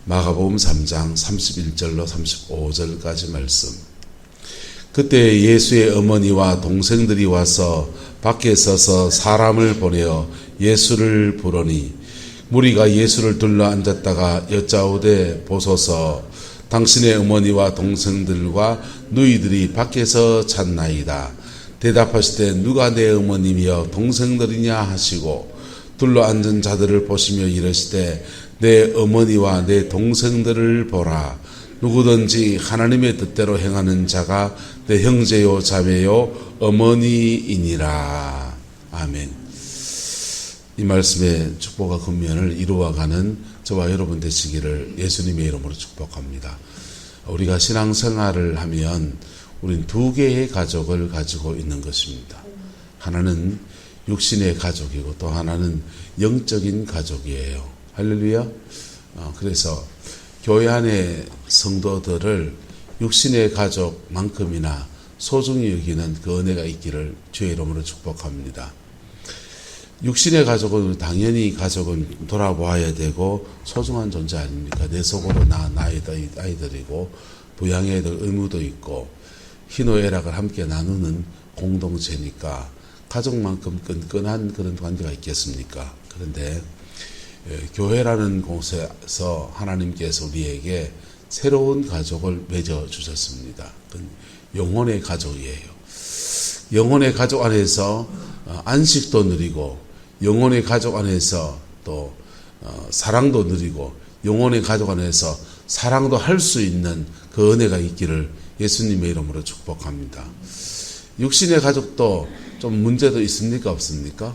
마가복음 3장 31절로 35절까지 말씀. 그때 예수의 어머니와 동생들이 와서 밖에 서서 사람을 보내어 예수를 부르니 무리가 예수를 둘러 앉았다가 여짜오되 보소서 당신의 어머니와 동생들과 누이들이 밖에서 찾나이다. 대답하시되 누가 내 어머님이여 동생들이냐 하시고 둘러 앉은 자들을 보시며 이르시되 내 어머니와 내 동생들을 보라. 누구든지 하나님의 뜻대로 행하는 자가 내 형제요 자매요 어머니이니라. 아멘. 이 말씀의 축복과 권면을 이루어가는 저와 여러분 되시기를 예수님의 이름으로 축복합니다. 우리가 신앙생활을 하면 우린 두 개의 가족을 가지고 있는 것입니다. 하나는 육신의 가족이고 또 하나는 영적인 가족이에요. 할렐루야. 그래서 교회 안의 성도들을 육신의 가족만큼이나 소중히 여기는 그 은혜가 있기를 주의 이름으로 축복합니다. 육신의 가족은 당연히 가족은 돌아보아야 되고 소중한 존재 아닙니까? 내 속으로 낳은 아이들이고 부양해야 될 의무도 있고 희노애락을 함께 나누는 공동체니까 가족만큼 끈끈한 그런 관계가 있겠습니까? 그런데 교회라는 곳에서 하나님께서 우리에게 새로운 가족을 맺어주셨습니다. 영혼의 가족이에요. 영혼의 가족 안에서 안식도 누리고 영혼의 가족 안에서 또 사랑도 누리고 영혼의 가족 안에서 사랑도 할 수 있는 그 은혜가 있기를 예수님의 이름으로 축복합니다. 육신의 가족도 좀 문제도 있습니까? 없습니까?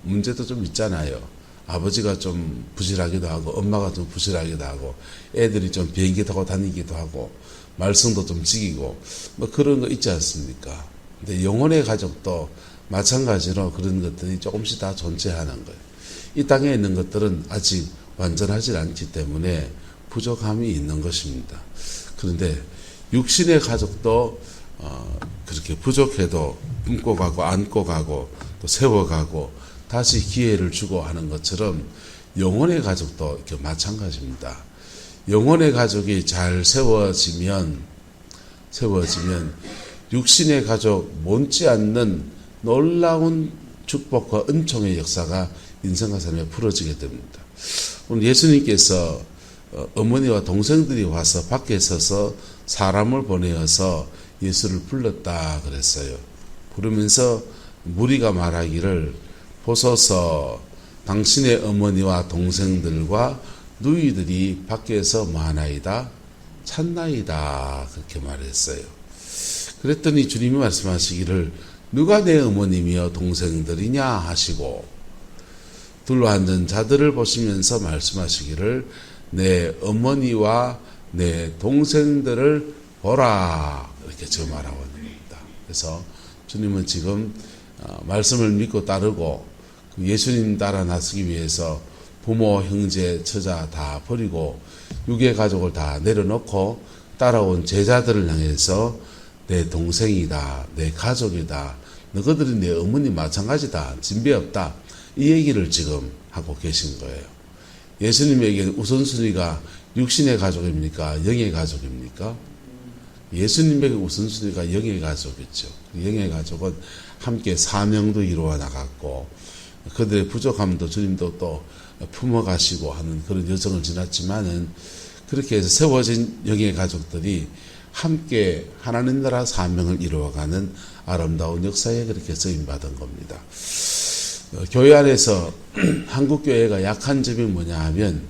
문제도 좀 있잖아요. 아버지가 좀 부실하기도 하고 엄마가 좀 부실하기도 하고 애들이 좀 비행기 타고 다니기도 하고 말썽도 좀 지기고 뭐 그런 거 있지 않습니까? 근데 영혼의 가족도 마찬가지로 그런 것들이 조금씩 다 존재하는 거예요. 이 땅에 있는 것들은 아직 완전하지 않기 때문에 부족함이 있는 것입니다. 그런데 육신의 가족도 그렇게 부족해도 품고 가고 안고 가고 또 세워가고 다시 기회를 주고 하는 것처럼 영혼의 가족도 이렇게 마찬가지입니다. 영혼의 가족이 잘 세워지면 육신의 가족 못지않는 놀라운 축복과 은총의 역사가 인생과 삶에 풀어지게 됩니다. 오늘 예수님께서 어머니와 동생들이 와서 밖에 서서 사람을 보내어서 예수를 불렀다 그랬어요. 부르면서 무리가 말하기를 보소서 당신의 어머니와 동생들과 누이들이 밖에서 뭐하나이다? 찾나이다. 그렇게 말했어요. 그랬더니 주님이 말씀하시기를 누가 내 어머님이여 동생들이냐 하시고 둘러앉은 자들을 보시면서 말씀하시기를 내 어머니와 내 동생들을 보라. 이렇게 지금 말하고 있습니다. 그래서 주님은 지금 말씀을 믿고 따르고 예수님 따라 나서기 위해서 부모, 형제, 처자 다 버리고 육의 가족을 다 내려놓고 따라온 제자들을 향해서 내 동생이다, 내 가족이다, 너희들이 내 어머니 마찬가지다, 진배 없다, 이 얘기를 지금 하고 계신 거예요. 예수님에게 우선순위가 육신의 가족입니까? 영의 가족입니까? 예수님에게 우선순위가 영의 가족이죠. 영의 가족은 함께 사명도 이루어 나갔고 그들의 부족함도 주님도 또 품어가시고 하는 그런 여정을 지났지만은 그렇게 해서 세워진 영의 가족들이 함께 하나님 나라 사명을 이루어가는 아름다운 역사에 그렇게 쓰임받은 겁니다. 교회 안에서 한국교회가 약한 점이 뭐냐 하면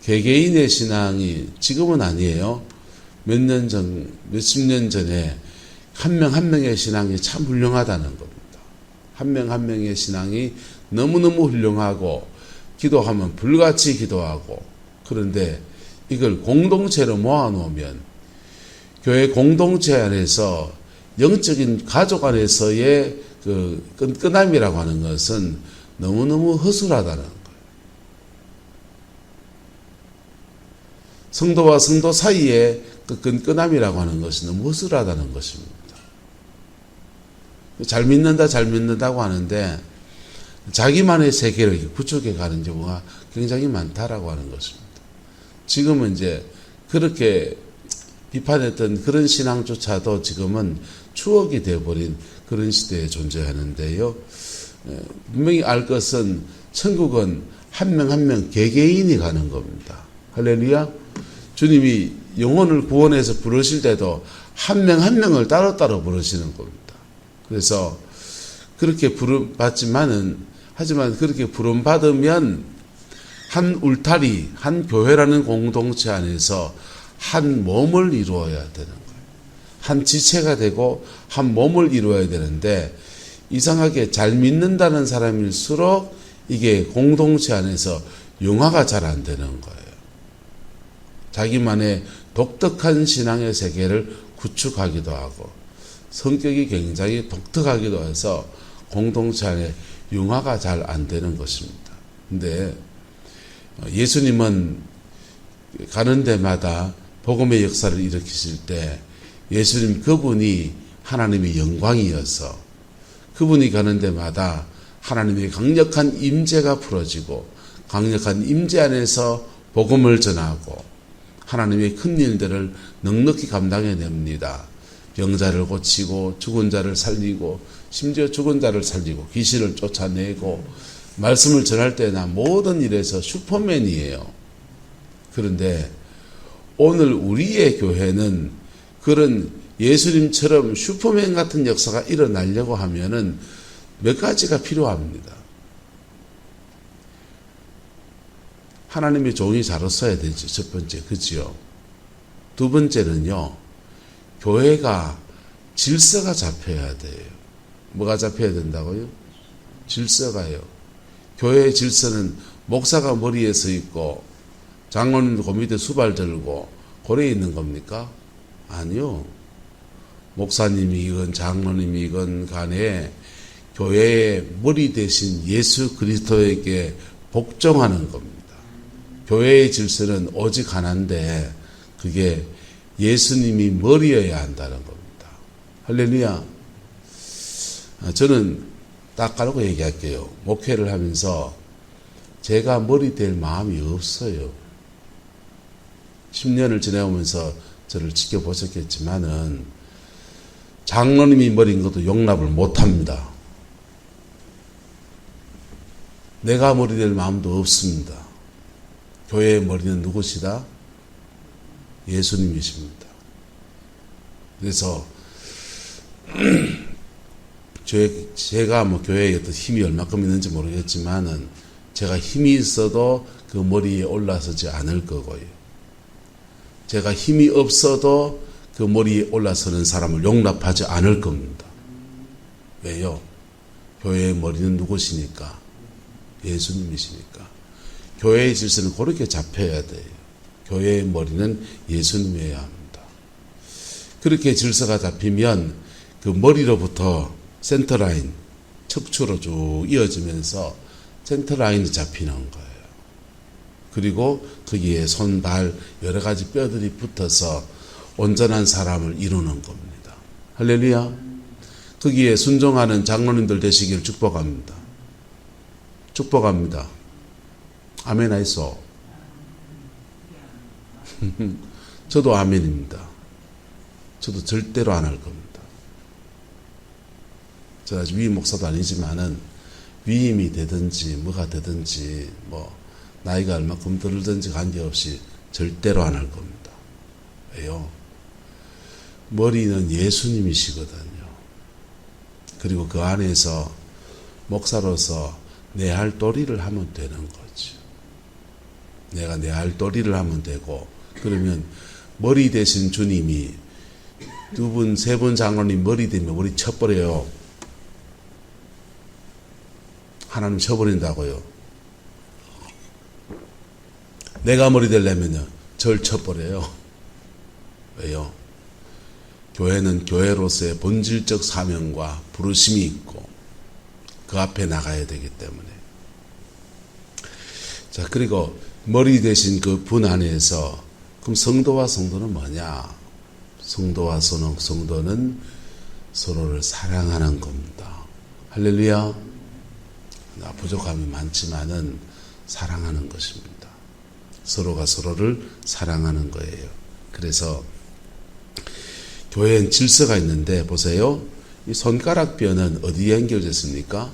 개개인의 신앙이 지금은 아니에요. 몇십 년 전에 한 명 한 명의 신앙이 참 훌륭하다는 겁니다. 한 명 한 명의 신앙이 너무너무 훌륭하고 기도하면 불같이 기도하고 그런데 이걸 공동체로 모아놓으면 교회 공동체 안에서 영적인 가족 안에서의 그 끈끈함이라고 하는 것은 너무너무 허술하다는 거예요. 성도와 성도 사이에 그 끈끈함이라고 하는 것이 너무 허술하다는 것입니다. 잘 믿는다고 하는데 자기만의 세계를 구축해 가는 경우가 굉장히 많다라고 하는 것입니다. 지금은 이제 그렇게 비판했던 그런 신앙조차도 지금은 추억이 되어버린 그런 시대에 존재하는데요. 분명히 알 것은 천국은 한 명 한 명 개개인이 가는 겁니다. 할렐루야. 주님이 영혼을 구원해서 부르실 때도 한 명 한 명을 따로따로 부르시는 겁니다. 그래서 그렇게 하지만 그렇게 부름받으면 한 울타리, 한 교회라는 공동체 안에서 한 몸을 이루어야 되는 거예요. 한 지체가 되고 한 몸을 이루어야 되는데, 이상하게 잘 믿는다는 사람일수록 이게 공동체 안에서 융화가 잘 안 되는 거예요. 자기만의 독특한 신앙의 세계를 구축하기도 하고 성격이 굉장히 독특하기도 해서 공동체 안에 융화가 잘 안 되는 것입니다. 근데 예수님은 가는 데마다 복음의 역사를 일으키실 때 예수님 그분이 하나님의 영광이어서 그분이 가는 데마다 하나님의 강력한 임재가 풀어지고 강력한 임재 안에서 복음을 전하고 하나님의 큰 일들을 넉넉히 감당해냅니다. 병자를 고치고 죽은 자를 살리고 심지어 죽은 자를 살리고 귀신을 쫓아내고 말씀을 전할 때나 모든 일에서 슈퍼맨이에요. 그런데 오늘 우리의 교회는 그런 예수님처럼 슈퍼맨 같은 역사가 일어나려고 하면은 몇 가지가 필요합니다. 하나님의 종이 잘 써야 되죠. 첫 번째, 그지요? 두 번째는요, 교회가 질서가 잡혀야 돼요. 뭐가 잡혀야 된다고요? 질서가요. 교회의 질서는 목사가 머리에 서 있고 장로님도 그 밑에 수발 들고 고래에 있는 겁니까? 아니요. 목사님이건 장로님이건 간에 교회의 머리 대신 예수 그리스도에게 복종하는 겁니다. 교회의 질서는 오직 하나인데 그게 예수님이 머리여야 한다는 겁니다. 할렐루야. 저는 딱 가르고 얘기할게요. 목회를 하면서 제가 머리 될 마음이 없어요. 10년을 지내오면서 저를 지켜보셨겠지만은 장로님이 머리인 것도 용납을 못합니다. 내가 머리 될 마음도 없습니다. 교회의 머리는 누구시다? 예수님이십니다. 그래서 제가 뭐 교회에 어떤 힘이 얼마큼 있는지 모르겠지만은 제가 힘이 있어도 그 머리에 올라서지 않을 거고요. 제가 힘이 없어도 그 머리에 올라서는 사람을 용납하지 않을 겁니다. 왜요? 교회의 머리는 누구시니까? 예수님이시니까. 교회의 질서는 그렇게 잡혀야 돼요. 교회의 머리는 예수님이어야 합니다. 그렇게 질서가 잡히면 그 머리로부터 센터라인, 척추로 쭉 이어지면서 센터라인이 잡히는 거예요. 그리고 거기에 손, 발, 여러 가지 뼈들이 붙어서 온전한 사람을 이루는 겁니다. 할렐루야. 거기에 순종하는 장로님들 되시기를 축복합니다. 축복합니다. 아멘 하이소. 저도 아멘입니다. 저도 절대로 안 할 겁니다. 제가 위임 목사도 아니지만은 위임이 되든지 뭐가 되든지 뭐 나이가 얼마큼 들든지 관계없이 절대로 안 할 겁니다. 왜요? 머리는 예수님이시거든요. 그리고 그 안에서 목사로서 내 할 도리를 하면 되는 거죠. 내가 내 할 도리를 하면 되고, 그러면 머리 대신 주님이 두 분, 세 분 장로님 머리 되면 머리 쳐버려요. 하나님 쳐버린다고요. 내가 머리 되려면요, 절 쳐버려요. 왜요? 교회는 교회로서의 본질적 사명과 부르심이 있고 그 앞에 나가야 되기 때문에. 자, 그리고 머리 대신 그 분 안에서 그럼 성도와 성도는 뭐냐? 성도와 성도는 서로를 사랑하는 겁니다. 할렐루야. 부족함이 많지만은 사랑하는 것입니다. 서로가 서로를 사랑하는 거예요. 그래서 교회엔 질서가 있는데 보세요. 이 손가락뼈는 어디에 연결됐습니까?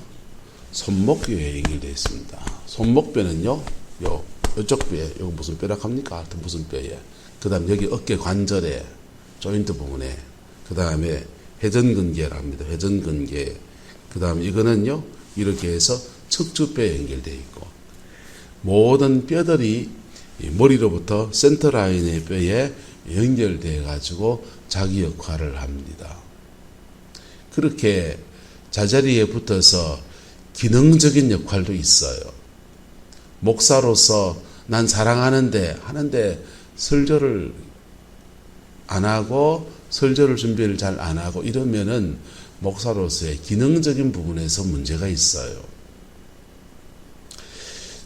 손목뼈에 연결되어 있습니다. 손목뼈는요, 요쪽 뼈에, 요거 무슨 뼈라고 합니까? 하여튼 무슨 뼈에. 그 다음 여기 어깨 관절에, 조인트 부분에, 그 다음에 회전근개라고 합니다. 회전근개. 그 다음 이거는요, 이렇게 해서 척추뼈에 연결되어 있고, 모든 뼈들이 머리로부터 센터라인의 뼈에 연결되어 가지고 자기 역할을 합니다. 그렇게 자자리에 붙어서 기능적인 역할도 있어요. 목사로서 난 사랑하는데 하는데 설교를 안 하고 설교를 준비를 잘 안 하고 이러면은 목사로서의 기능적인 부분에서 문제가 있어요.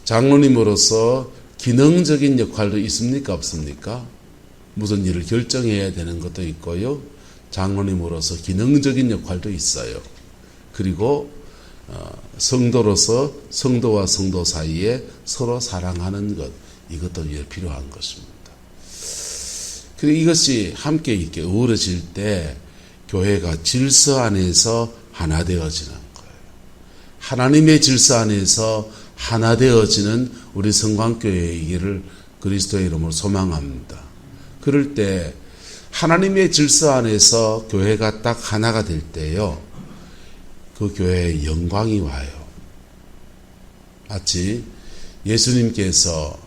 장로님으로서 기능적인 역할도 있습니까? 없습니까? 무슨 일을 결정해야 되는 것도 있고요. 장로님으로서 기능적인 역할도 있어요. 그리고 성도로서 성도와 성도 사이에 서로 사랑하는 것, 이것도 필요한 것입니다. 그리고 이것이 함께 있게 어우러질 때 교회가 질서 안에서 하나 되어지는 거예요. 하나님의 질서 안에서 하나 되어지는 우리 성광교회이기를 그리스도의 이름으로 소망합니다. 그럴 때 하나님의 질서 안에서 교회가 딱 하나가 될 때요, 그 교회에 영광이 와요. 마치 예수님께서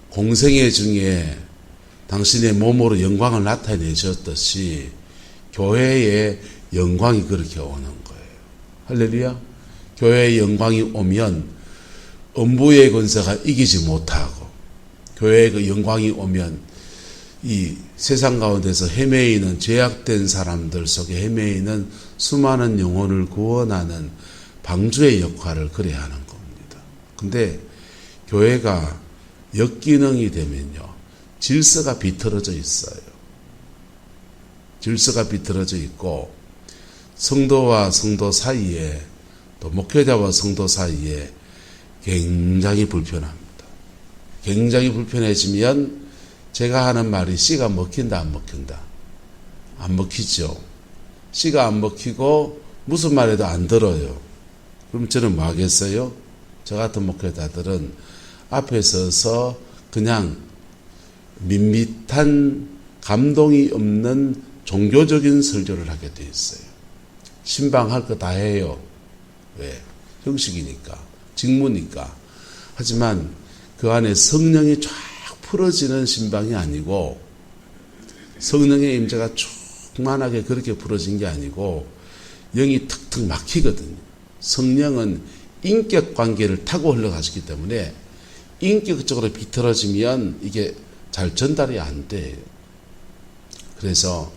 공생애 중에 당신의 몸으로 영광을 나타내셨듯이 교회의 영광이 그렇게 오는 거예요. 할렐루야. 교회의 영광이 오면 음부의 권세가 이기지 못하고, 교회의 그 영광이 오면 이 세상 가운데서 헤매이는 죄악된 사람들 속에 헤매이는 수많은 영혼을 구원하는 방주의 역할을 그래야 하는 겁니다. 근데 교회가 역기능이 되면요, 질서가 비틀어져 있어요. 질서가 비틀어져 있고, 성도와 성도 사이에, 또 목회자와 성도 사이에 굉장히 불편합니다. 굉장히 불편해지면 제가 하는 말이 씨가 먹힌다, 안 먹힌다? 안 먹히죠. 씨가 안 먹히고 무슨 말해도 안 들어요. 그럼 저는 뭐 하겠어요? 저 같은 목회자들은 앞에 서서 그냥 밋밋한 감동이 없는 종교적인 설교를 하게 돼 있어요. 신방할 거 다 해요. 왜? 형식이니까, 직무니까. 하지만 그 안에 성령이 쫙 풀어지는 신방이 아니고, 성령의 임재가 충만하게 그렇게 풀어진 게 아니고 영이 턱턱 막히거든요. 성령은 인격 관계를 타고 흘러가시기 때문에 인격적으로 비틀어지면 이게 잘 전달이 안 돼요. 그래서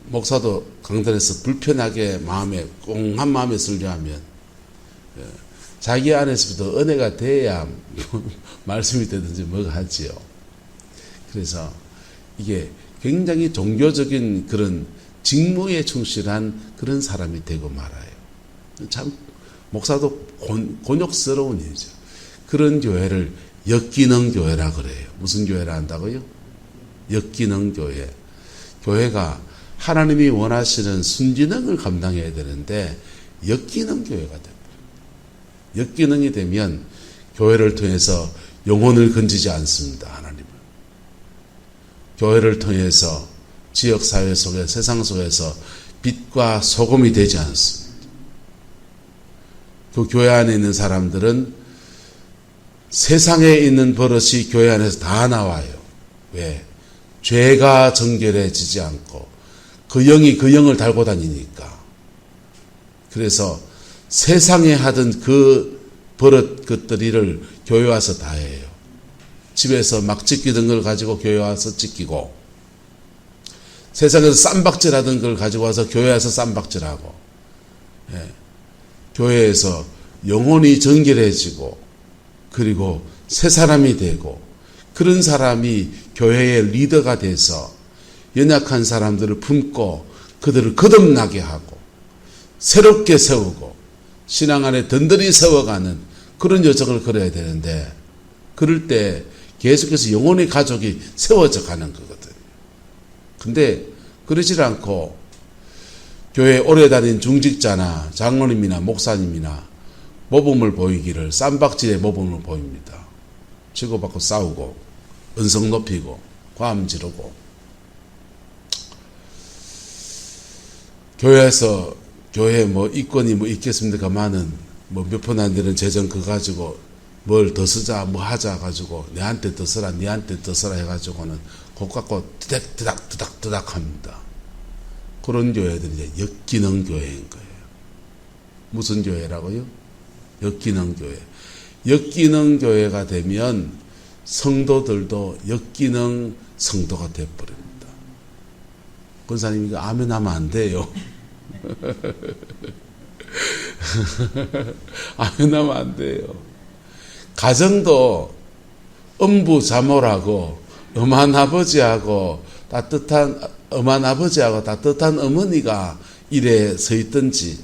목사도 강단에서 불편하게 마음에 꽁한 마음에 설교하면 자기 안에서부터 은혜가 돼야 말씀이 되든지 뭐가 하지요. 그래서 이게 굉장히 종교적인 그런 직무에 충실한 그런 사람이 되고 말아요. 참 목사도 곤욕스러운 일이죠. 그런 교회를 역기능 교회라 그래요. 무슨 교회라 한다고요? 역기능 교회. 교회가 하나님이 원하시는 순기능을 감당해야 되는데 역기능 교회가 됩니다. 역기능이 되면 교회를 통해서 영혼을 건지지 않습니다. 하나님은. 교회를 통해서 지역사회 속에, 세상 속에서 빛과 소금이 되지 않습니다. 그 교회 안에 있는 사람들은 세상에 있는 버릇이 교회 안에서 다 나와요. 왜? 죄가 정결해지지 않고 그 영이 그 영을 달고 다니니까. 그래서 세상에 하던 그 버릇 것들을 교회 와서 다 해요. 집에서 막 찢기던 걸 가지고 교회 와서 찢기고, 세상에서 쌈박질하던 걸 가지고 와서 교회 와서 쌈박질하고, 교회에서 영혼이 정결해지고 그리고 새 사람이 되고, 그런 사람이 교회의 리더가 돼서 연약한 사람들을 품고 그들을 거듭나게 하고 새롭게 세우고 신앙 안에 든든히 세워가는 그런 여정을 걸어야 되는데 그럴 때 계속해서 영혼의 가족이 세워져 가는 거거든. 근데 그러질 않고 교회 오래 다닌 중직자나 장로님이나 목사님이나 모범을 보이기를 쌈박질의 모범을 보입니다. 치고받고 싸우고 은성 높이고 과음 지르고 교회 뭐 이권이 뭐 있겠습니까만은 뭐 몇 푼 안 되는 재정 그거 가지고 뭘 더 쓰자 뭐 하자 가지고 내한테 더 쓰라 니한테 더 쓰라 해가지고는 곧 갖고 뜨닥 합니다. 그런 교회들이 이제 역기능 교회인 거예요. 무슨 교회라고요? 역기능 교회. 역기능 교회가 되면 성도들도 역기능 성도가 되어버립니다. 권사님 이거 아멘 하면 안 돼요. 아멘 하면 안 돼요. 가정도 음부 자모라고 엄한 아버지하고 따뜻한 어머니가 일에 서 있든지,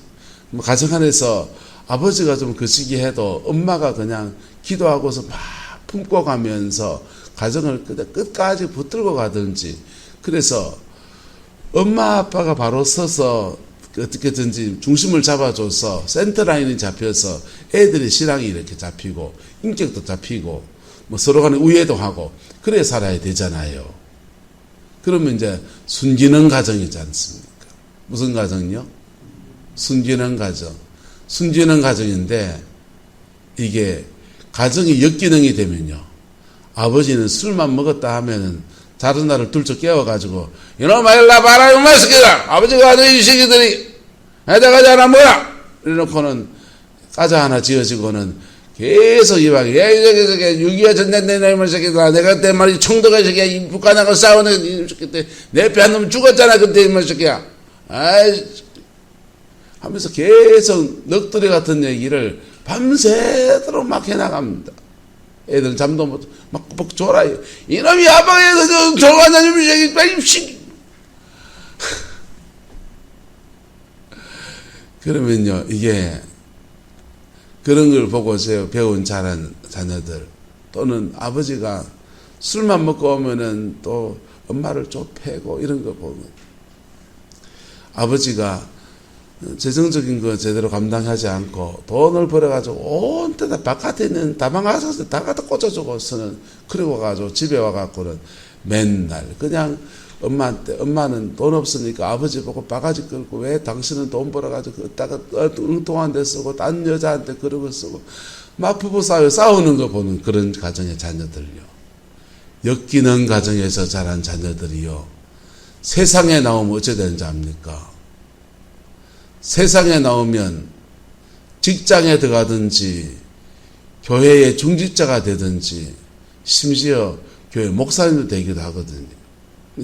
뭐 가정 안에서 아버지가 좀 거시기 해도 엄마가 그냥 기도하고서 막 품고 가면서 가정을 끝까지 붙들고 가든지, 그래서 엄마 아빠가 바로 서서 어떻게든지 중심을 잡아줘서 센터라인이 잡혀서 애들의 신앙이 이렇게 잡히고 인격도 잡히고 뭐 서로 간에 우애도 하고 그래 살아야 되잖아요. 그러면 이제 순기능 가정이지 않습니까? 무슨 가정이요? 순기능 가정. 순기능 가정인데 이게 가정이 역기능이 되면요, 아버지는 술만 먹었다 하면은 다른 날을 둘쩍 깨워가지고 이놈아 일라 봐라 이놈아 새끼들아, 아버지가 아주 이 새끼들이 애다 가자 하나 뭐야 이래놓고는 가자 하나 지어지고는 계속 이방에 야 이 새끼 6.25 전쟁 때 이놈의 새끼들아, 내가 그때 말이 청도가 이 새끼야 북한하고 싸우는 이 새끼 때 내 배 한 놈 죽었잖아 그때 이놈의 새끼야 아이 하면서 계속 넋두리 같은 얘기를 밤새도록 막 해나갑니다. 애들은 잠도 못, 막 졸아요. 이놈이 아빠에서 졸아다니면 새끼 빨리 씩. 그러면요, 이게 그런 걸 보고서 배운 자란 자녀들, 또는 아버지가 술만 먹고 오면은 또 엄마를 쫓패고 이런 거 보면 아버지가 재정적인 거 제대로 감당하지 않고 돈을 벌어가지고 온 데다 바깥에 있는 다방 가서 다 갖다 꽂아주고서는, 그리고 가지고 집에 와갖고는 맨날 그냥 엄마한테, 엄마는 돈 없으니까 아버지 보고 바가지 끌고 왜 당신은 돈 벌어가지고 그따가 엉뚱한 데 쓰고 딴 여자한테 그러고 쓰고 막 부부 싸우는 거 보는 그런 가정의 자녀들요, 역기능 가정에서 자란 자녀들이요, 세상에 나오면 어찌 되는지 압니까? 세상에 나오면 직장에 들어가든지 교회의 중직자가 되든지 심지어 교회 목사님도 되기도 하거든요.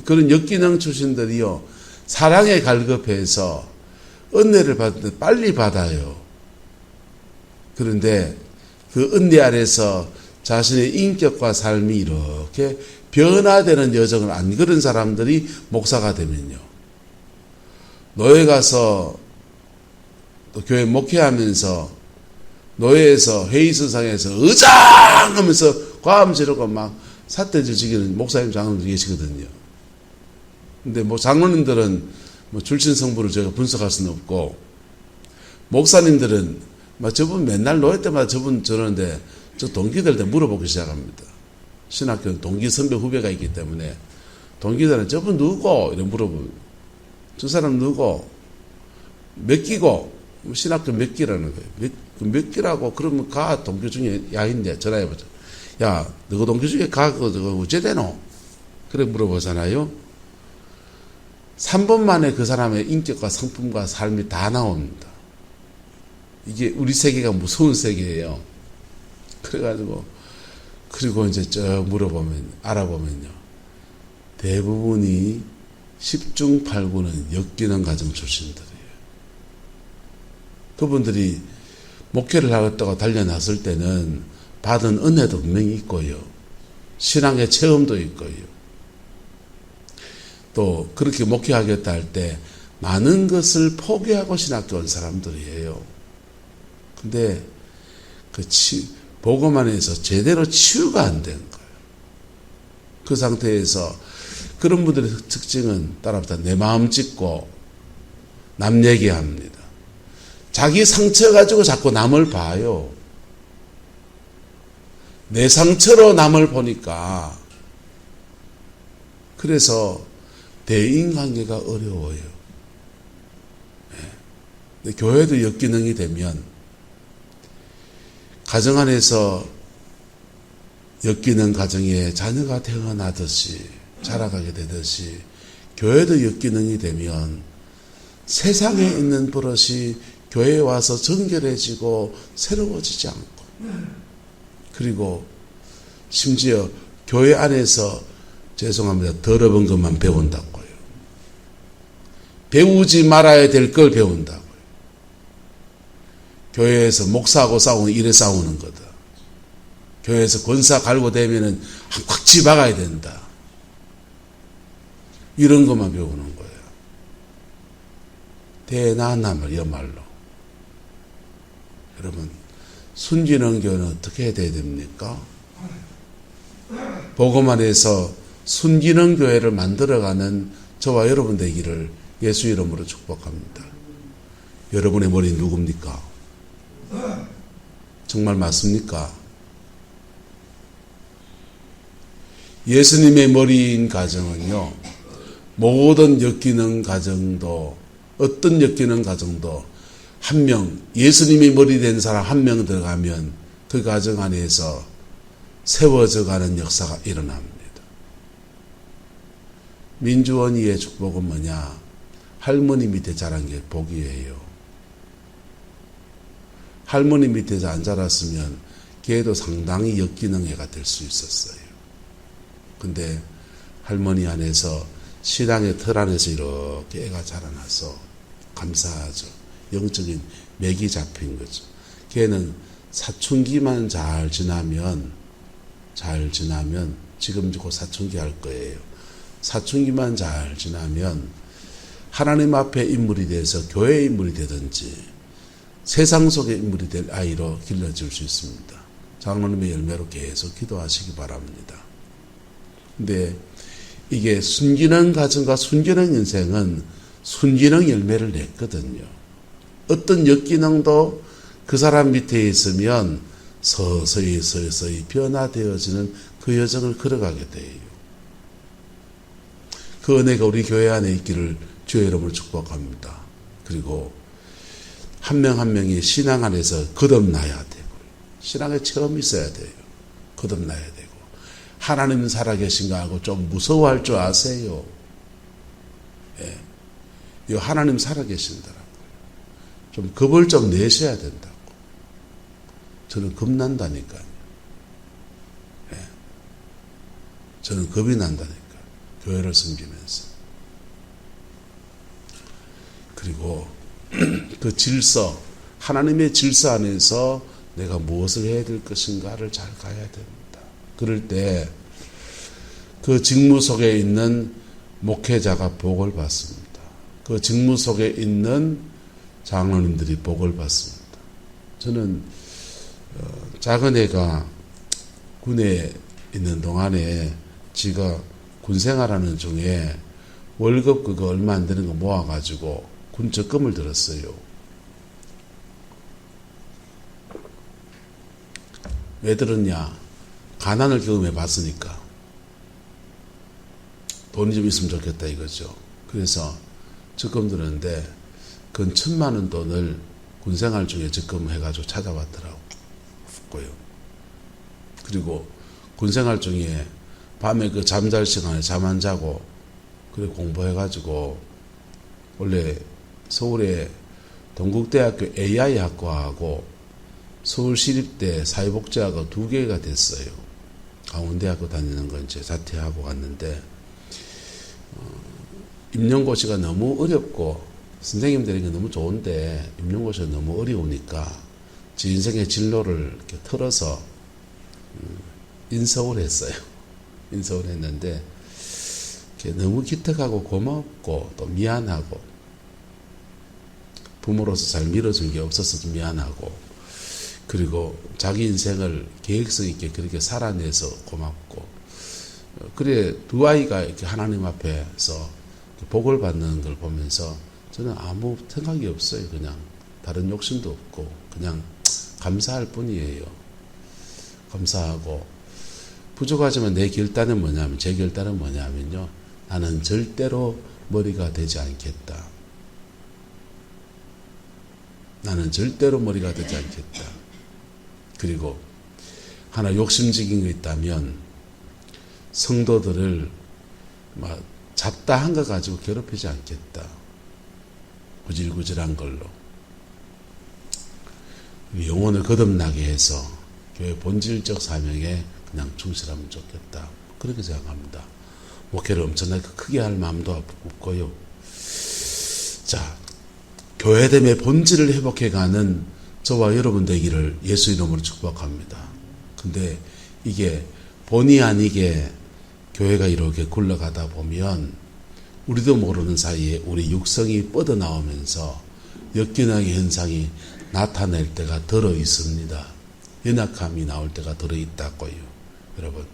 그런 역기능 출신들이요, 사랑에 갈급해서 은혜를 받을 때 빨리 받아요. 그런데 그 은혜 아래서 자신의 인격과 삶이 이렇게 변화되는 여정을 안 걸은 사람들이 목사가 되면요, 노예 가서 또 교회 목회하면서 노예에서 회의선상에서 의장 하면서 과음 지르고 막 사태질 지기는 목사님 장로님들 계시거든요. 근데 뭐 장로님들은 뭐 출신 성부를 제가 분석할 수는 없고, 목사님들은 막 저분 맨날 노예 때마다 저분 저러는데 저 동기들한테 물어보기 시작합니다. 신학교는 동기 선배 후배가 있기 때문에 동기들은 저분 누구고 이렇게 물어보고, 저 사람 누구고 몇 기고 신학교 몇 기라는 거예요. 몇 기라고 그러면 가 동기 중에 야인데 전화해보자. 야, 너가 동기 중에 가 그거 어째 되노? 그래 물어보잖아요. 3분 만에 그 사람의 인격과 성품과 삶이 다 나옵니다. 이게 우리 세계가 무서운 세계예요. 그래가지고 그리고 이제 물어보면 알아보면요, 대부분이 10중 8구는 역기능 가정 출신들이에요. 그분들이 목회를 하겠다고 달려났을 때는 받은 은혜도 분명히 있고요, 신앙의 체험도 있고요, 또 그렇게 목회하겠다 할 때 많은 것을 포기하고 신학교 온 사람들이에요. 근데 복음 안에서 제대로 치유가 안 된 거예요. 그 상태에서 그런 분들의 특징은 따라붙어 내 마음 찢고 남 얘기합니다. 자기 상처 가지고 자꾸 남을 봐요. 내 상처로 남을 보니까 그래서 대인관계가 어려워요. 근데 교회도 역기능이 되면 가정 안에서 역기능 가정에 자녀가 태어나듯이 자라가게 되듯이 교회도 역기능이 되면 세상에 있는 버릇이 교회에 와서 정결해지고 새로워지지 않고 그리고 심지어 교회 안에서 죄송합니다. 더러운 것만 배운다고요. 배우지 말아야 될 걸 배운다고요. 교회에서 목사하고 싸우는 이래 싸우는 거다. 교회에서 권사 갈고 되면은 꽉 집어가야 된다. 이런 것만 배우는 거예요. 대나나말이야말로. 여러분, 순진한 교회는 어떻게 해야 됩니까? 복음 안에서 순진한 교회를 만들어가는 저와 여러분 되기를 예수 이름으로 축복합니다. 여러분의 머리 누굽니까? 정말 맞습니까? 예수님의 머리인 가정은요, 모든 역기능 가정도, 어떤 역기능 가정도 한 명, 예수님이 머리 된 사람 한 명 들어가면 그 가정 안에서 세워져 가는 역사가 일어납니다. 민주원이의 축복은 뭐냐? 할머니 밑에 자란 게 복이에요. 할머니 밑에서 안 자랐으면 걔도 상당히 역기능 애가 될 수 있었어요. 근데 할머니 안에서 신앙의 틀 안에서 이렇게 애가 자라나서 감사하죠. 영적인 맥이 잡힌 거죠. 걔는 사춘기만 잘 지나면 지금 곧 사춘기 할 거예요. 사춘기만 잘 지나면 하나님 앞에 인물이 돼서 교회 인물이 되든지 세상 속의 인물이 될 아이로 길러질 수 있습니다. 장로님의 열매로 계속 기도하시기 바랍니다. 근데 이게 순진한 가정과 순진한 인생은 순진한 열매를 냈거든요. 어떤 역기능도 그 사람 밑에 있으면 서서히 변화되어지는 그 여정을 걸어가게 돼요. 그 은혜가 우리 교회 안에 있기를 주의 이름으로 축복합니다. 그리고 한 명 한 명이 신앙 안에서 거듭나야 되고 신앙에 체험이 있어야 돼요. 거듭나야 되고 하나님 살아계신가 하고 좀 무서워할 줄 아세요. 예. 이 하나님 살아계신다라고 좀 겁을 좀 내셔야 된다고. 저는 겁난다니까요. 예. 저는 겁이 난다니까. 교회를 섬기면서. 그리고 그 질서, 하나님의 질서 안에서 내가 무엇을 해야 될 것인가를 잘 가야 됩니다. 그럴 때 그 직무 속에 있는 목회자가 복을 받습니다. 그 직무 속에 있는 장로님들이 복을 받습니다. 저는 작은 애가 군에 있는 동안에 지가 군생활하는 중에 월급 그거 얼마 안 되는 거 모아가지고 군 적금을 들었어요. 왜 들었냐? 가난을 경험해 봤으니까. 돈이 좀 있으면 좋겠다 이거죠. 그래서 적금 들었는데 그 1,000만 원 돈을 군생활 중에 적금해가지고 찾아왔더라고요. 그리고 군생활 중에 밤에 그 잠잘 시간에 잠 안 자고 그래 공부해가지고 원래 서울에 동국대학교 AI학과하고 서울시립대 사회복지학과 2개가 됐어요. 강원대학교 다니는 건 이제 자퇴하고 갔는데 임용고시가 너무 어렵고 선생님들이 너무 좋은데 임용고시가 너무 어려우니까 제 인생의 진로를 이렇게 틀어서 인서울 했어요. 인서울 했는데 너무 기특하고 고맙고 또 미안하고 부모로서 잘 밀어준 게 없어서 좀 미안하고 그리고 자기 인생을 계획성 있게 그렇게 살아내서 고맙고, 그래 두 아이가 이렇게 하나님 앞에서 복을 받는 걸 보면서 저는 아무 생각이 없어요. 그냥 다른 욕심도 없고 그냥 감사할 뿐이에요. 감사하고, 부족하지만 내 결단은 뭐냐면, 제 결단은 뭐냐면요, 나는 절대로 머리가 되지 않겠다. 나는 절대로 머리가 되지 않겠다. 그리고 하나 욕심적인 거 있다면, 성도들을 막 잡다 한 거 가지고 괴롭히지 않겠다. 구질구질한 걸로 영혼을 거듭나게 해서 교회 본질적 사명에 그냥 충실하면 좋겠다. 그렇게 생각합니다. 목회를 엄청나게 크게 할 마음도 없고요. 자, 교회됨의 본질을 회복해가는 저와 여러분 되기를 예수 이름으로 축복합니다. 근데 이게 본의 아니게 교회가 이렇게 굴러가다 보면 우리도 모르는 사이에 우리 육성이 뻗어나오면서 역기능의 현상이 나타낼 때가 들어 있습니다. 연약함이 나올 때가 들어 있다고요. 여러분,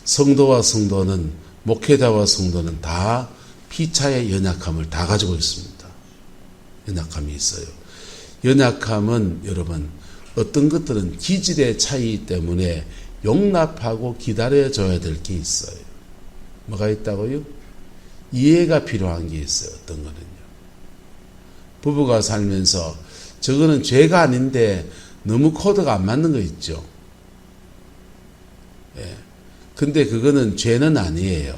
성도와 성도는, 목회자와 성도는 다 피차의 연약함을 다 가지고 있습니다. 연약함이 있어요. 연약함은 여러분, 어떤 것들은 기질의 차이 때문에 용납하고 기다려줘야 될 게 있어요. 뭐가 있다고요? 이해가 필요한 게 있어요. 어떤 거는요. 부부가 살면서 저거는 죄가 아닌데 너무 코드가 안 맞는 거 있죠. 예. 근데 그거는 죄는 아니에요.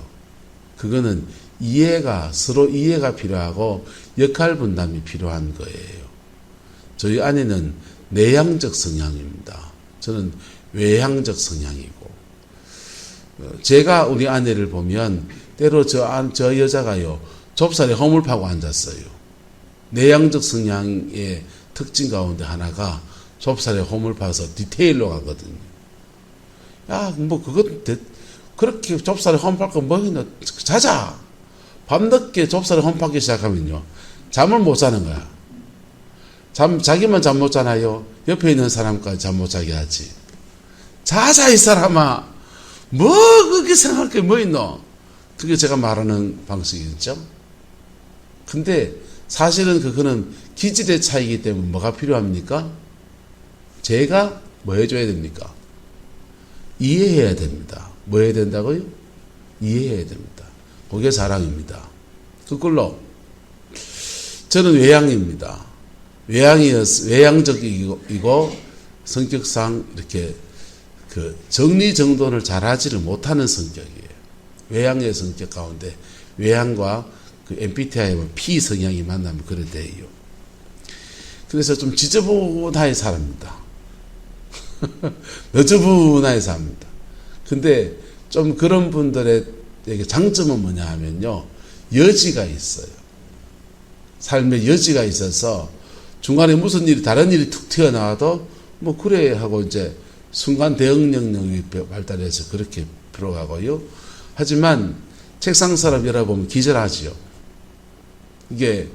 그거는 서로 이해가 필요하고 역할 분담이 필요한 거예요. 저희 아내는 내향적 성향입니다. 저는 외향적 성향이고, 제가 우리 아내를 보면 때로 저 여자가요, 좁쌀에 허물 파고 앉았어요. 내향적 성향의 특징 가운데 하나가 좁쌀에 허물 파서 디테일로 가거든요. 야, 뭐 그렇게 좁쌀에 허물 팔고 뭐 있나, 자자. 밤늦게 좁쌀에 허물 파기 시작하면요, 잠을 못 자는 거야. 자기만 잠 못 자나요? 옆에 있는 사람까지 잠 못 자게 하지. 자자, 이 사람아. 뭐 그렇게 생각할 게 뭐 있노? 그게 제가 말하는 방식이죠. 근데 사실은 그거는 기질의 차이이기 때문에 뭐가 필요합니까? 제가 뭐 해줘야 됩니까? 이해해야 됩니다. 뭐 해야 된다고요? 이해해야 됩니다. 그게 자랑입니다. 그걸로 저는 외향입니다. 외향적이고 성격상 이렇게 그 정리정돈을 잘하지를 못하는 성격이에요. 외향의 성격 가운데 외향과 그 MBTI P 성향이 만나면 그래 돼요. 그래서 좀 지저분하게 삽니다. 너저분하게 삽니다. 근데 좀 그런 분들의 장점은 뭐냐 하면요, 여지가 있어요. 삶에 여지가 있어서 중간에 무슨 일이, 다른 일이 툭 튀어나와도 뭐 그래 하고 이제 순간 대응 능력이 발달해서 그렇게 들어가고요. 하지만 책상사람 열어보면 기절하지요. 이게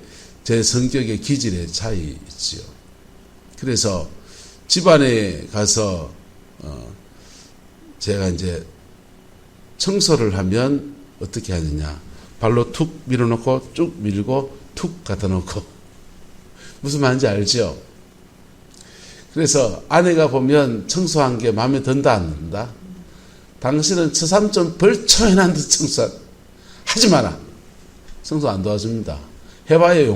제 성격의 기질의 차이지요. 그래서 집안에 가서 제가 이제 청소를 하면 어떻게 하느냐, 발로 툭 밀어놓고 쭉 밀고 툭 갖다 놓고, 무슨 말인지 알죠? 그래서 아내가 보면 청소한 게 마음에 든다 안 든다? 당신은 처삼 좀 벌쳐 해놨는데 하지 마라. 청소 안 도와줍니다. 해봐야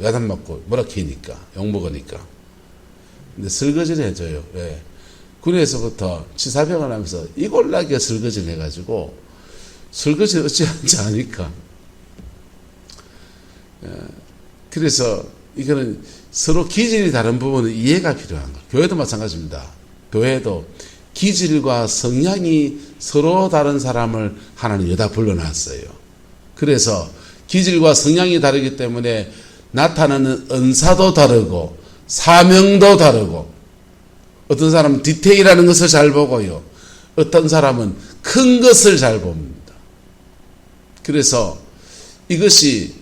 야단 맞고 뭐라 키니까, 욕먹으니까. 근데 설거지를 해줘요. 왜? 군에서부터 치사병을 하면서 이골라게 설거지를 해가지고, 설거지를 어찌하는지 아니까. 그래서 이거는 서로 기질이 다른 부분은 이해가 필요한 거예요. 교회도 마찬가지입니다. 교회도 기질과 성향이 서로 다른 사람을 하나님 여기다 불러놨어요. 그래서 기질과 성향이 다르기 때문에 나타나는 은사도 다르고 사명도 다르고, 어떤 사람은 디테일하는 것을 잘 보고요, 어떤 사람은 큰 것을 잘 봅니다. 그래서 이것이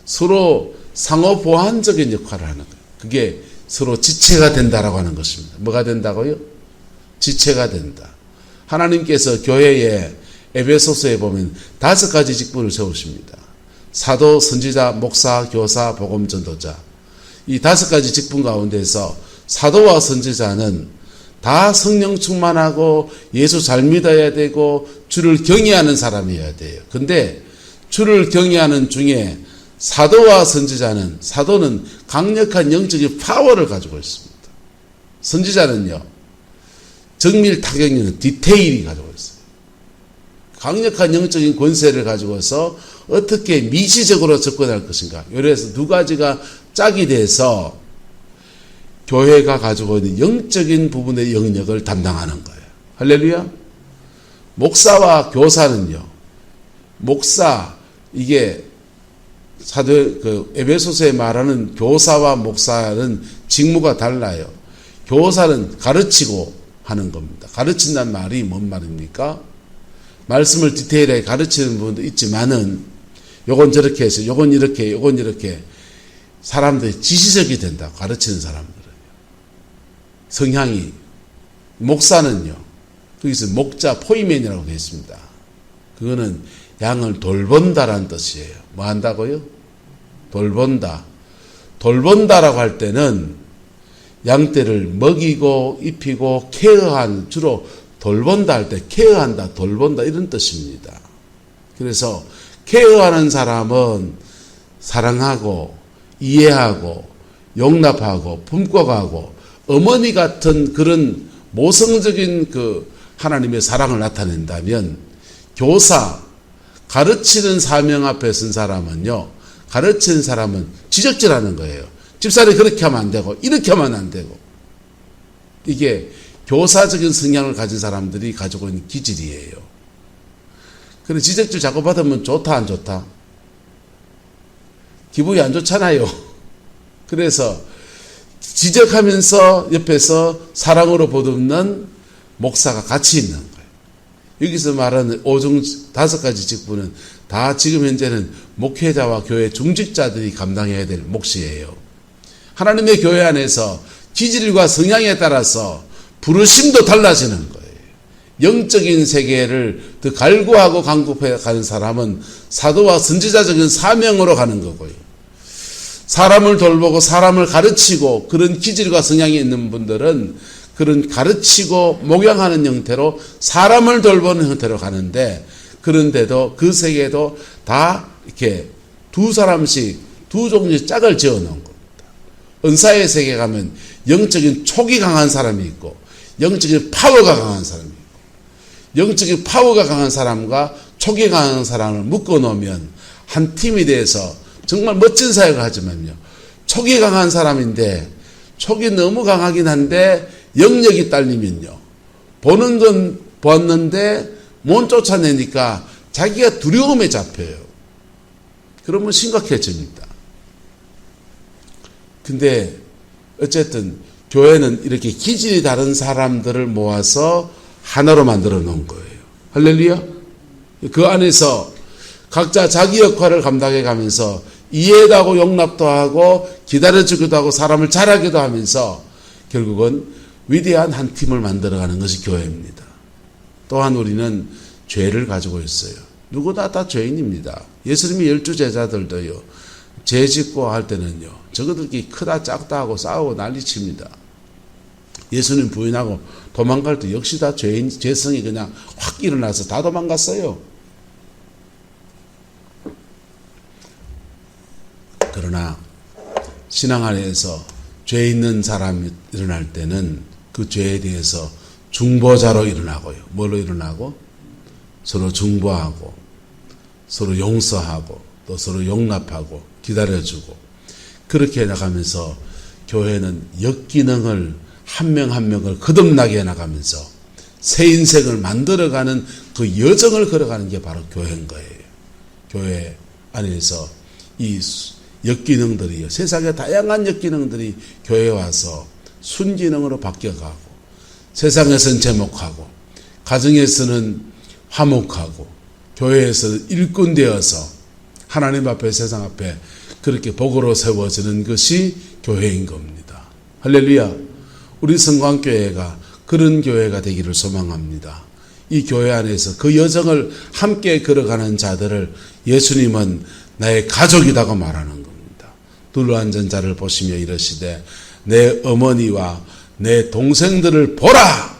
서로 상호 보완적인 역할을 하는 거예요. 그게 서로 지체가 된다라고 하는 것입니다. 뭐가 된다고요? 지체가 된다. 하나님께서 교회에 에베소서에 보면 5가지 직분을 세우십니다. 사도, 선지자, 목사, 교사, 복음 전도자. 이 5가지 직분 가운데서 사도와 선지자는 다 성령 충만하고 예수 잘 믿어야 되고 주를 경외하는 사람이어야 돼요. 근데 주를 경외하는 중에 사도는 강력한 영적인 파워를 가지고 있습니다. 선지자는요, 정밀 타격력은 디테일이 가지고 있어요. 강력한 영적인 권세를 가지고서 어떻게 미시적으로 접근할 것인가. 이래서 2가지가 짝이 돼서 교회가 가지고 있는 영적인 부분의 영역을 담당하는 거예요. 할렐루야. 목사와 교사는요, 이게 에베소서에 말하는 교사와 목사는 직무가 달라요. 교사는 가르치고 하는 겁니다. 가르친다는 말이 뭔 말입니까? 말씀을 디테일하게 가르치는 부분도 있지만은 요건 저렇게 해서 요건 이렇게 요건 이렇게 사람들이 지시적이 된다고. 가르치는 사람들은 성향이. 목사는요, 거기서 목자 포이맨이라고 되어 있습니다. 그거는 양을 돌본다라는 뜻이에요. 뭐 한다고요? 돌본다. 돌본다라고 할 때는 양떼를 먹이고 입히고 케어한, 주로 돌본다 할 때 케어한다, 돌본다 이런 뜻입니다. 그래서 케어하는 사람은 사랑하고 이해하고 용납하고 품꿔가고 어머니 같은 그런 모성적인 그 하나님의 사랑을 나타낸다면, 교사, 가르치는 사명 앞에 선 사람은요, 가르치는 사람은 지적질하는 거예요. 집사람이 그렇게 하면 안 되고 이렇게 하면 안 되고. 이게 교사적인 성향을 가진 사람들이 가지고 있는 기질이에요. 그런데 지적질 자꾸 받으면 좋다 안 좋다? 기분이 안 좋잖아요. 그래서 지적하면서 옆에서 사랑으로 보듬는 목사가 같이 있는 거예요. 여기서 말하는 5가지 직분은 다 지금 현재는 목회자와 교회 중직자들이 감당해야 될 몫이에요. 하나님의 교회 안에서 기질과 성향에 따라서 부르심도 달라지는 거예요. 영적인 세계를 더 갈구하고 강구해 가는 사람은 사도와 선지자적인 사명으로 가는 거고요. 사람을 돌보고 사람을 가르치고 그런 기질과 성향이 있는 분들은 그런 가르치고 목양하는 형태로 사람을 돌보는 형태로 가는데, 그런데도 그 세계에도 다 이렇게 2사람씩 2종류의 짝을 지어 놓은 겁니다. 은사의 세계에 가면 영적인 촉이 강한 사람이 있고 영적인 파워가 강한 사람이 있고, 영적인 파워가 강한 사람과 촉이 강한 사람을 묶어 놓으면 한 팀이 돼서 정말 멋진 사역을 하지만요, 촉이 강한 사람인데 촉이 너무 강하긴 한데 영역이 딸리면요, 보는 건 보았는데 못 쫓아내니까 자기가 두려움에 잡혀요. 그러면 심각해집니다. 근데 어쨌든 교회는 이렇게 기질이 다른 사람들을 모아서 하나로 만들어 놓은 거예요. 할렐루야. 그 안에서 각자 자기 역할을 감당해 가면서 이해도 하고 용납도 하고 기다려주기도 하고 사람을 잘하기도 하면서 결국은 위대한 한 팀을 만들어가는 것이 교회입니다. 또한 우리는 죄를 가지고 있어요. 누구나 다 죄인입니다. 예수님이 12제자들도요, 죄 짓고 할 때는요, 저것들끼리 크다 작다 하고 싸우고 난리칩니다. 예수님 부인하고 도망갈 때 역시 다 죄성이 그냥 확 일어나서 다 도망갔어요. 그러나 신앙 안에서 죄 있는 사람이 일어날 때는 그 죄에 대해서 중보자로 일어나고요. 뭘로 일어나고? 서로 중보하고 서로 용서하고 또 서로 용납하고 기다려주고, 그렇게 나가면서 교회는 역기능을 한 명 한 명을 거듭나게 해나가면서 새 인생을 만들어가는 그 여정을 걸어가는 게 바로 교회인 거예요. 교회 안에서 이 역기능들이요, 세상의 다양한 역기능들이 교회에 와서 순기능으로 바뀌어가고, 세상에서는 제목하고 가정에서는 화목하고 교회에서는 일꾼 되어서 하나님 앞에 세상 앞에 그렇게 복으로 세워지는 것이 교회인 겁니다. 할렐루야. 우리 성광교회가 그런 교회가 되기를 소망합니다. 이 교회 안에서 그 여정을 함께 걸어가는 자들을 예수님은 나의 가족이라고 말하는 겁니다. 둘러앉은 자를 보시며 이러시되 내 어머니와 내 동생들을 보라.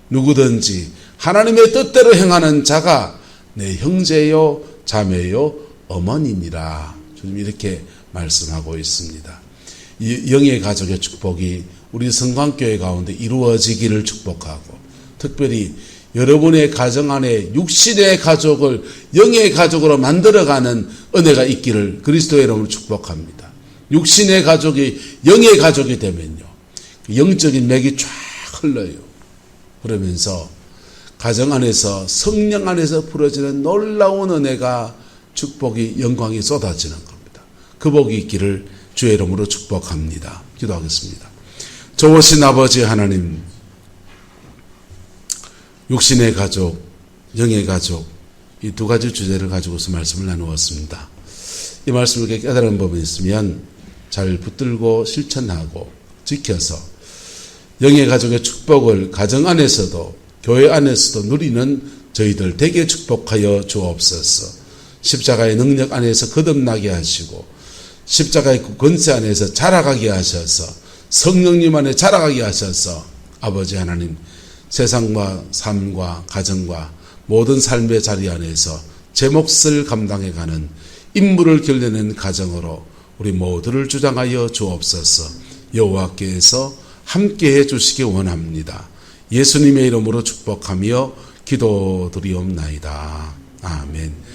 누구든지 하나님의 뜻대로 행하는 자가 내 형제요 자매요 어머니니라. 주님 이렇게 말씀하고 있습니다. 이 영의 가족의 축복이 우리 성광교회 가운데 이루어지기를 축복하고, 특별히 여러분의 가정 안에 육신의 가족을 영의 가족으로 만들어가는 은혜가 있기를 그리스도의 이름으로 축복합니다. 육신의 가족이 영의 가족이 되면요, 영적인 맥이 쫙 흘러요. 그러면서 가정 안에서 성령 안에서 풀어지는 놀라운 은혜가, 축복이, 영광이 쏟아지는 겁니다. 그 복이 있기를 주의 이름으로 축복합니다. 기도하겠습니다. 좋으신 아버지 하나님, 육신의 가족, 영의 가족, 이 두 가지 주제를 가지고서 말씀을 나누었습니다. 이 말씀을 깨달은 법이 있으면 잘 붙들고 실천하고 지켜서 영의 가족의 축복을 가정 안에서도 교회 안에서도 누리는 저희들 되게 축복하여 주옵소서. 십자가의 능력 안에서 거듭나게 하시고 십자가의 권세 안에서 자라가게 하셔서 성령님 안에 자라가게 하셔서 아버지 하나님, 세상과 삶과 가정과 모든 삶의 자리 안에서 제 몫을 감당해가는 임무를 결려낸 가정으로 우리 모두를 주장하여 주옵소서. 여호와께서 함께해 주시기 원합니다. 예수님의 이름으로 축복하며 기도드리옵나이다. 아멘.